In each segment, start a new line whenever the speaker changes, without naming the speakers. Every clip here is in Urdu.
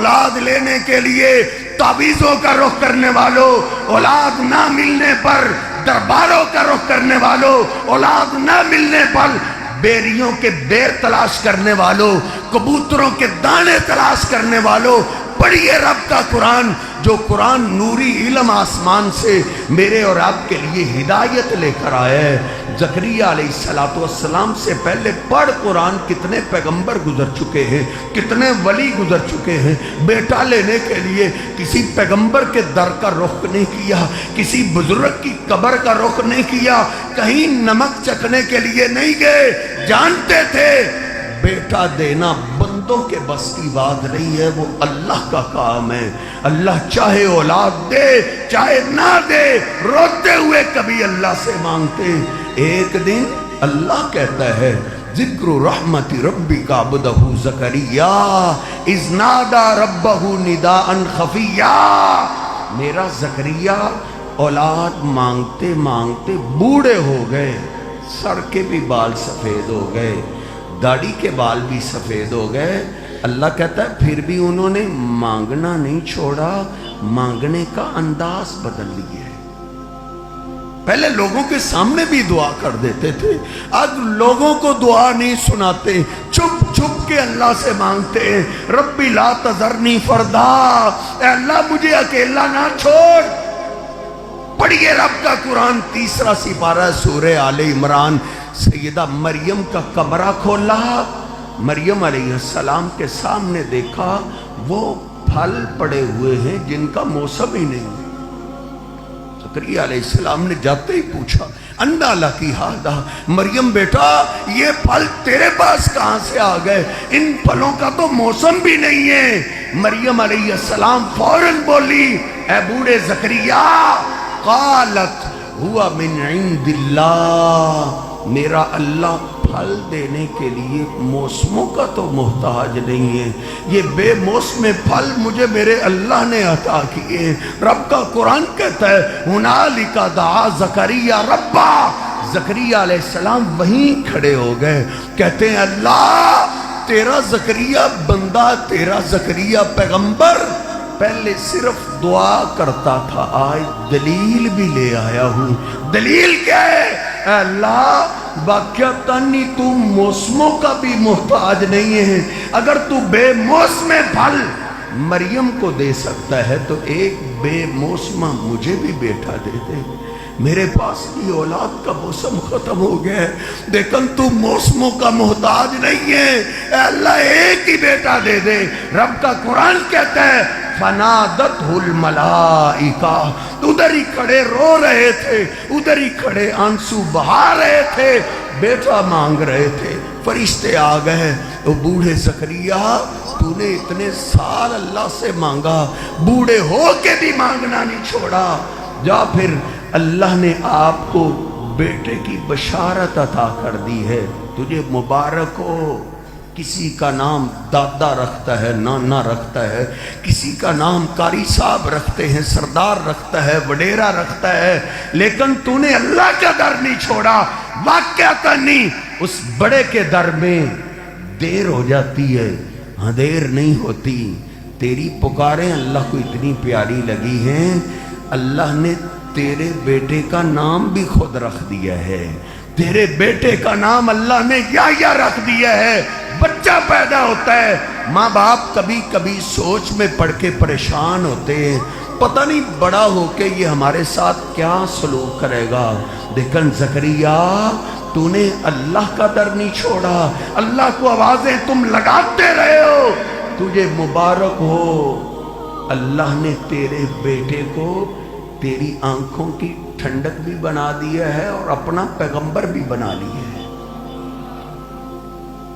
اولاد لینے کے لیے تعویذوں کا رخ کرنے والوں، اولاد نہ ملنے پر درباروں کا رخ کرنے والوں، اولاد نہ ملنے پر بیریوں کے بیر تلاش کرنے والوں، کبوتروں کے دانے تلاش کرنے والوں، پڑھیے رب کا قرآن، جو قرآن نوری علم آسمان سے میرے اور آپ کے لیے ہدایت لے کر آیا ہے۔ زکریا علیہ السلام سے پہلے پڑھ قرآن، کتنے پیغمبر گزر چکے ہیں، کتنے ولی گزر چکے ہیں۔ بیٹا لینے کے لیے کسی پیغمبر کے در کا رخ نہیں کیا، کسی بزرگ کی قبر کا رخ نہیں کیا، کہیں نمک چکھنے کے لیے نہیں گئے، جانتے تھے بیٹا دینا بندوں کے بس کی بات نہیں ہے، وہ اللہ کا کام ہے۔ اللہ چاہے اولاد دے چاہے نہ دے، روتے ہوئے کبھی اللہ سے مانگتے۔ ایک دن اللہ کہتا ہے ذکر رحمت ربک عبدہ زکریا اذ نادى ربہ نداء خفیا، میرا زکریا اولاد مانگتے مانگتے بوڑھے ہو گئے، سر کے بھی بال سفید ہو گئے، داڑھی کے بال بھی سفید ہو گئے۔ اللہ کہتا ہے پھر بھی انہوں نے مانگنا نہیں چھوڑا، مانگنے کا انداز بدل لیے۔ پہلے لوگوں کے سامنے بھی دعا کر دیتے تھے، آج لوگوں کو دعا نہیں سناتے، چھپ چھپ کے اللہ سے مانگتے ہیں۔ ربی لا تذرنی فردا، اے اللہ مجھے اکیلا نہ چھوڑ۔ پڑھیے رب کا قرآن، تیسرا سپارہ سورہ آل عمران۔ سیدہ مریم کا کمرہ کھولا، مریم علیہ السلام کے سامنے دیکھا وہ پھل پڑے ہوئے ہیں جن کا موسم ہی نہیں۔ زکریا علیہ السلام نے جاتے ہی پوچھا انا لکی ھذا، مریم بیٹا یہ پھل تیرے پاس کہاں سے آ گئے؟ ان پھلوں کا تو موسم بھی نہیں ہے۔ مریم علیہ السلام فوراً بولی اے بوڑھے زکریا، قالت ہوا من عند اللہ، میرا اللہ پھل دینے کے لیے موسموں کا تو محتاج نہیں ہے، یہ بے موسم پھل مجھے میرے اللہ نے عطا کیے۔ رب کا قرآن کہتا ہے ہنالک دعا زکریا ربا، زکریا علیہ السلام وہیں کھڑے ہو گئے، کہتے ہیں اللہ تیرا زکریا بندہ، تیرا زکریا پیغمبر پہلے صرف دعا کرتا تھا، آج دلیل بھی لے آیا ہوں۔ دلیل کیا ہے؟ اے اللہ واقعتاً تو موسموں کا بھی محتاج نہیں ہے، اگر تو بے موسم پھل مریم کو دے سکتا ہے تو ایک بے موسم مجھے بھی بیٹا دے دے۔ میرے پاس بھی اولاد کا موسم ختم ہو گیا ہے، لیکن تو موسموں کا محتاج نہیں ہے، اے اللہ ایک ہی بیٹا دے دے۔ رب کا قرآن کہتا ہے فنادتہ الملائکہ، ادھر ہی کھڑے رو رہے تھے، ادھر ہی کھڑے آنسو بہا رہے تھے، بیٹا مانگ رہے تھے، فرشتے آ گئے۔ تو بوڑھے زکریا تو نے اتنے سال اللہ سے مانگا، بوڑھے ہو کے بھی مانگنا نہیں چھوڑا، جا پھر اللہ نے آپ کو بیٹے کی بشارت عطا کر دی ہے، تجھے مبارک ہو۔ کسی کا نام دادا رکھتا ہے، نانا رکھتا ہے، کسی کا نام قاری صاحب رکھتے ہیں، سردار رکھتا ہے، وڈیرا رکھتا ہے، لیکن تو نے اللہ کا در نہیں چھوڑا۔ واقعہ نہیں، اس بڑے کے در میں دیر ہو جاتی ہے، ہاں دیر نہیں ہوتی۔ تیری پکاریں اللہ کو اتنی پیاری لگی ہیں، اللہ نے تیرے بیٹے کا نام بھی خود رکھ دیا ہے، تیرے بیٹے کا نام اللہ نے یحییٰ رکھ دیا ہے۔ بچہ پیدا ہوتا ہے، ماں باپ کبھی کبھی سوچ میں پڑ کے پریشان ہوتے ہیں، پتہ نہیں بڑا ہو کے یہ ہمارے ساتھ کیا سلوک کرے گا، لیکن زکریا تو نے اللہ کا در نہیں چھوڑا، اللہ کو آوازیں تم لگاتے رہے ہو، تجھے مبارک ہو۔ اللہ نے تیرے بیٹے کو تیری آنکھوں کی ٹھنڈک بھی بنا دیا ہے اور اپنا پیغمبر بھی بنا لیا ہے۔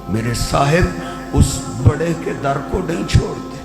میرے صاحب اس بڑے کے در کو نہیں چھوڑتے۔